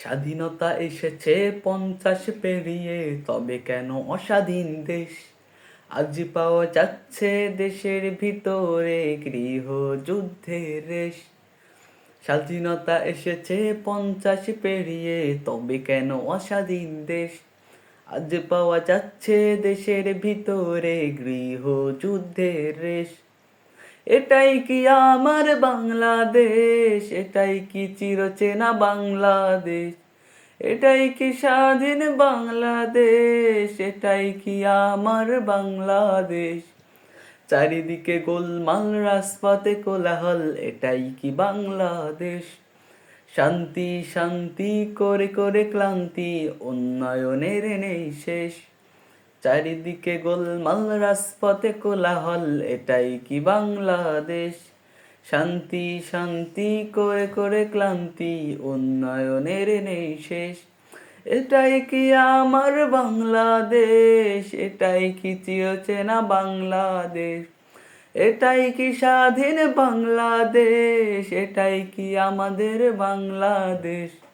স্বাধীনতা এসেছে 50 পেরিয়ে, তবে কেন অস্বাধীন দেশ? আজ পাওয়া যাচ্ছে দেশের ভিতরে গৃহযুদ্ধের রেশ। স্বাধীনতা এসেছে 50 পেরিয়ে, তবে কেন অস্বাধীন দেশ? আজ পাওয়া যাচ্ছে দেশের ভিতরে গৃহযুদ্ধের রেশ। এটাই কি আমার বাংলাদেশ? এটাই কি চিরচেনা বাংলাদেশ? এটাই কি স্বাধীন বাংলাদেশ? এটাই কি আমার বাংলাদেশ? চারিদিকে গোলমাল, রাজপথে কোলাহল, এটাই কি বাংলাদেশ? শান্তি শান্তি করে করে ক্লান্তি, উন্নয়নের নেই শেষ। চারিদিকে গোলমাল, রাজপথে কোলাহল, এটাই কি বাংলাদেশ? শান্তি শান্তি করে করে ক্লান্তি, উন্নয়নের নেই শেষ। এটাই কি আমার বাংলাদেশ? এটাই কি চিরচেনা বাংলাদেশ? এটাই কি স্বাধীন বাংলাদেশ? এটাই কি আমাদের বাংলাদেশ?